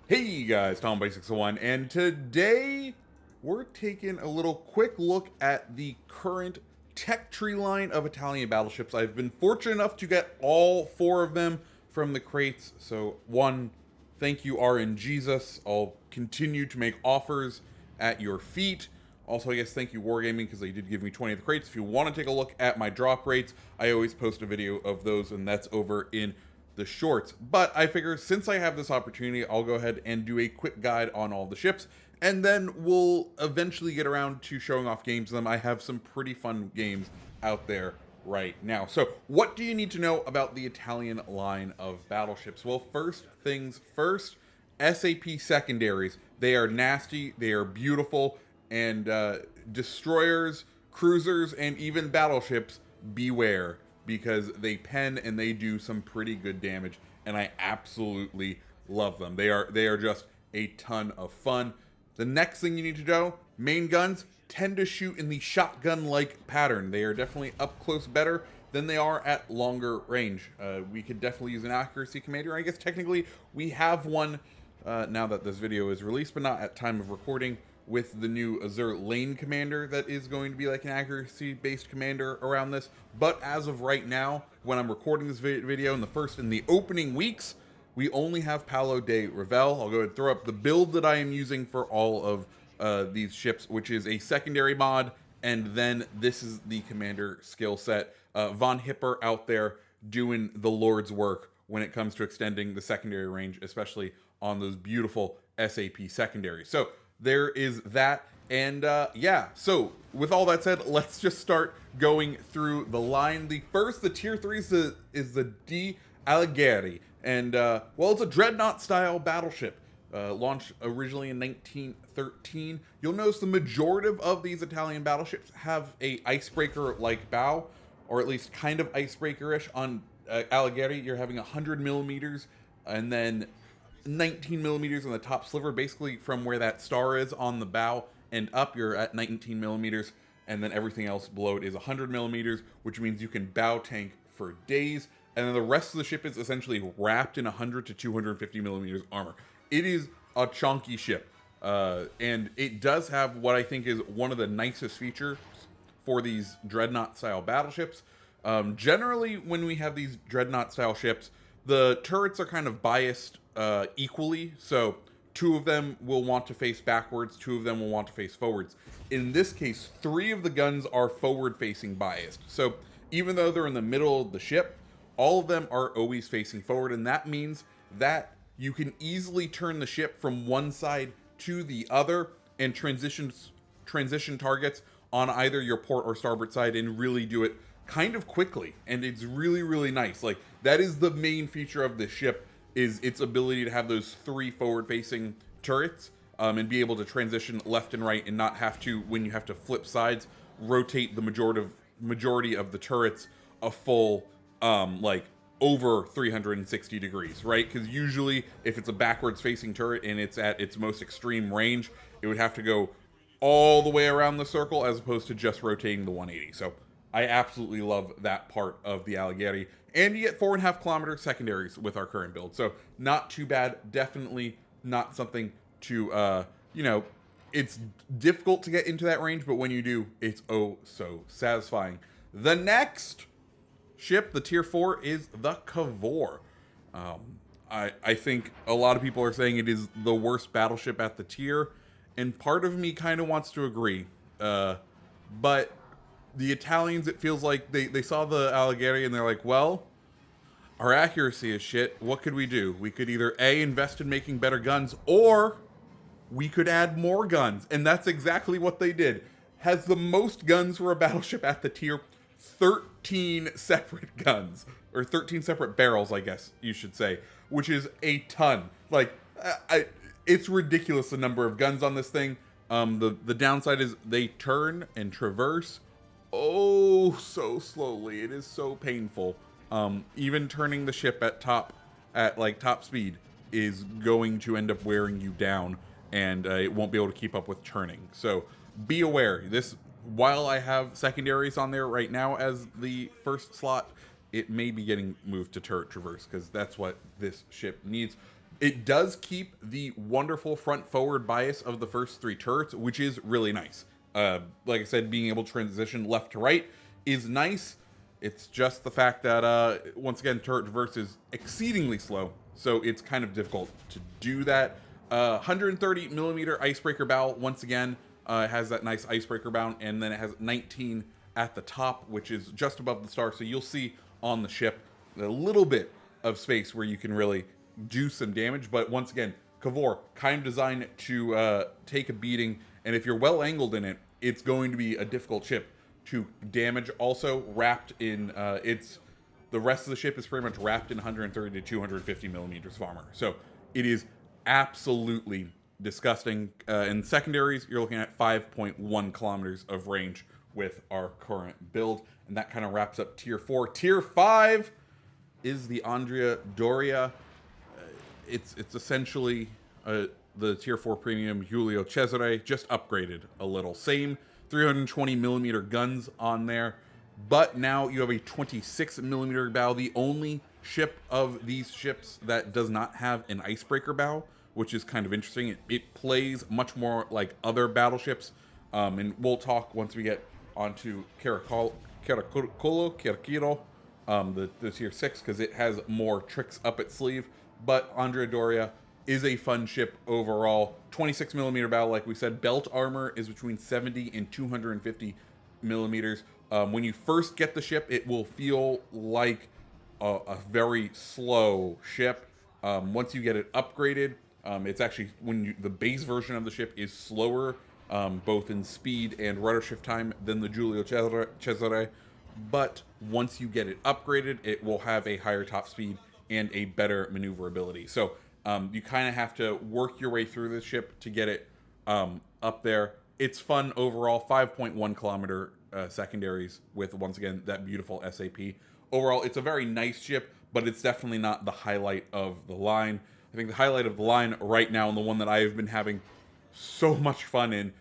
Hey guys, Tom by 601, and today we're taking a little quick look at the current tech tree line of Italian battleships. I've been fortunate enough to get all four of them from the crates, so one, thank you RNGesus. I'll continue to make offers at your feet. Also, I guess thank you Wargaming because they did give me 20 of the crates. If you want to take a look at my drop rates, I always post a video of those, and that's over in the shorts. But I figure since I have this opportunity, I'll go ahead and do a quick guide on all the ships, and then we'll eventually get around to showing off games of them. I have some pretty fun games out there right now. So what do you need to know about the Italian line of battleships? Well, first things first, SAP secondaries. They are nasty, they are beautiful, and destroyers, cruisers, and even battleships, beware, because they pen and they do some pretty good damage, and I absolutely love them. They are just a ton of fun. The next thing you need to know, main guns tend to shoot in the shotgun-like pattern. They are definitely up close better than they are at longer range. We could definitely use an accuracy commander. I guess technically we have one now that this video is released, but not at time of recording, with the new Azure Lane Commander that is going to be like an accuracy-based commander around this. But as of right now, when I'm recording this video in the opening weeks, we only have Paolo de Revel. I'll go ahead and throw up the build that I am using for all of these ships, which is a secondary mod, and then this is the commander skill set. Von Hipper out there doing the Lord's work when it comes to extending the secondary range, especially on those beautiful SAP secondaries. So there is that, and yeah, so with all that said, let's just start going through the line. The tier 3 is the D. Allegheny, and well, it's a dreadnought style battleship, launched originally in 1913. You'll notice the majority of these Italian battleships have a icebreaker like bow, or at least kind of icebreaker-ish. On Allegheny, you're having 100 millimeters, and then 19 millimeters on the top sliver. Basically from where that star is on the bow and up, you're at 19 millimeters, and then everything else below it is 100 millimeters, which means you can bow tank for days, and then the rest of the ship is essentially wrapped in 100 to 250 millimeters armor. It is a chunky ship, and it does have what I think is one of the nicest features for these dreadnought style battleships. Generally when we have these dreadnought style ships, the turrets are kind of biased equally, so two of them will want to face backwards, two of them will want to face forwards. In this case, three of the guns are forward-facing biased. So even though they're in the middle of the ship, all of them are always facing forward, and that means that you can easily turn the ship from one side to the other and transition targets on either your port or starboard side and really do it kind of quickly, and it's really, really nice. Like, that is the main feature of this ship, is its ability to have those three forward-facing turrets, and be able to transition left and right and not have to, when you have to flip sides, rotate the majority of the turrets a full, like, over 360 degrees, right? Because usually, if it's a backwards-facing turret and it's at its most extreme range, it would have to go all the way around the circle as opposed to just rotating the 180. So I absolutely love that part of the Allegheny. And you get 4.5 kilometer secondaries with our current build. So not too bad. Definitely not something to, you know, it's difficult to get into that range, but when you do, it's oh so satisfying. The next ship, the tier 4, is the Kvor. I think a lot of people are saying it is the worst battleship at the tier, and part of me kind of wants to agree. But the Italians, it feels like they saw the Allegheny and they're like, well, our accuracy is shit. What could we do? We could either A, invest in making better guns, or we could add more guns. And that's exactly what they did. Has the most guns for a battleship at the tier, 13 separate guns, or 13 separate barrels, I guess you should say, which is a ton. Like, it's ridiculous the number of guns on this thing. The downside is they turn and traverse oh so slowly. It is so painful. Even turning the ship at top speed is going to end up wearing you down, and it won't be able to keep up with turning. So be aware. This, while I have secondaries on there right now as the first slot, it may be getting moved to turret traverse, because that's what this ship needs. It does keep the wonderful front-forward bias of the first 3 turrets, which is really nice. Like I said, being able to transition left to right is nice. It's just the fact that, once again, turret traverse is exceedingly slow, so it's kind of difficult to do that. 130 millimeter icebreaker bow, once again, has that nice icebreaker bow, and then it has 19 at the top, which is just above the star, so you'll see on the ship a little bit of space where you can really do some damage. But once again, Kvor, kind of designed to take a beating, and if you're well angled in it, it's going to be a difficult ship to damage. Also wrapped in the rest of the ship is pretty much wrapped in 130 to 250 millimeters of armor, so it is absolutely disgusting. In secondaries, you're looking at 5.1 kilometers of range with our current build, and that kind of wraps up tier 4. Tier 5 is the Andrea Doria. It's essentially the tier 4 premium Giulio Cesare, just upgraded a little. Same 320 millimeter guns on there, but now you have a 26 millimeter bow. The only ship of these ships that does not have an icebreaker bow, which is kind of interesting. It plays much more like other battleships, and we'll talk once we get onto Caracolo, the tier 6, because it has more tricks up its sleeve. But Andrea Doria is a fun ship overall. 26 millimeter bow, like we said. Belt armor is between 70 and 250 millimeters. When you first get the ship, it will feel like a very slow ship. Once you get it upgraded, it's actually, the base version of the ship is slower, both in speed and rudder shift time than the Giulio Cesare. But once you get it upgraded, it will have a higher top speed and a better maneuverability. So you kind of have to work your way through this ship to get it up there. It's fun overall. 5.1 kilometer secondaries with, once again, that beautiful SAP. Overall, it's a very nice ship, but it's definitely not the highlight of the line. I think the highlight of the line right now, and the one that I have been having so much fun in,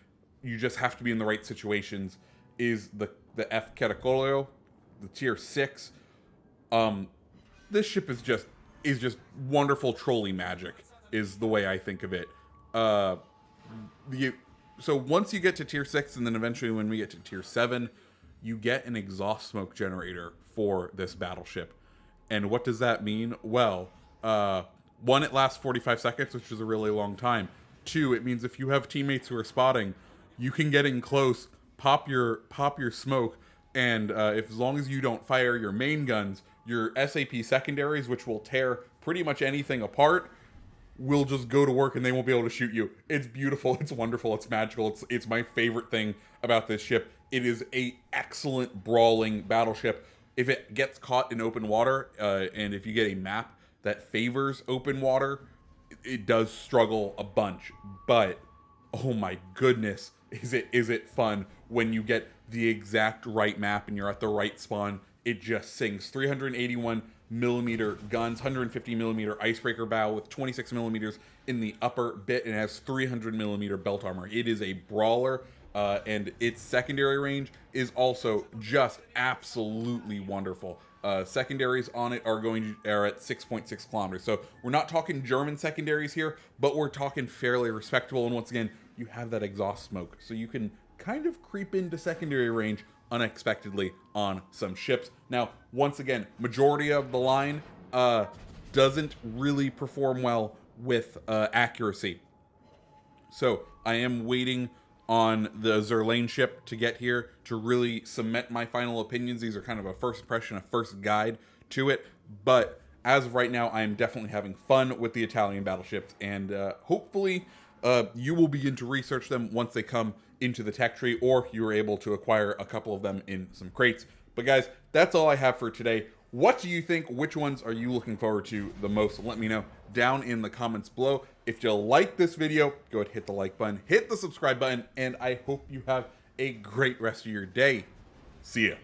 you just have to be in the right situations, is the F Caracolio, the tier 6. This ship is just wonderful trolley magic, is the way I think of it. So once you get to tier 6, and then eventually when we get to tier 7, you get an exhaust smoke generator for this battleship. And what does that mean? Well, 1, it lasts 45 seconds, which is a really long time. 2, it means if you have teammates who are spotting, you can get in close, pop your smoke, and as long as you don't fire your main guns, your SAP secondaries, which will tear pretty much anything apart, will just go to work and they won't be able to shoot you. It's beautiful, it's wonderful, it's magical, it's my favorite thing about this ship. It is a excellent brawling battleship. If it gets caught in open water, and if you get a map that favors open water, it does struggle a bunch. But oh my goodness, is it fun when you get the exact right map and you're at the right spawn. It just sings. 381 millimeter guns, 150 millimeter icebreaker bow with 26 millimeters in the upper bit, and has 300 millimeter belt armor. It is a brawler, and its secondary range is also just absolutely wonderful. Secondaries on it are at 6.6 kilometers. So we're not talking German secondaries here, but we're talking fairly respectable. And once again, you have that exhaust smoke, so you can kind of creep into secondary range unexpectedly on some ships. Now, once again, majority of the line doesn't really perform well with accuracy. So I am waiting on the Zerlane ship to get here to really cement my final opinions. These are kind of a first impression, a first guide to it. But as of right now, I am definitely having fun with the Italian battleships, and hopefully you will begin to research them once they come into the tech tree, or you were able to acquire a couple of them in some crates. But guys, that's all I have for today. What do you think? Which ones are you looking forward to the most? Let me know down in the comments below. If you like this video, go ahead and hit the like button, hit the subscribe button, and I hope you have a great rest of your day. See ya.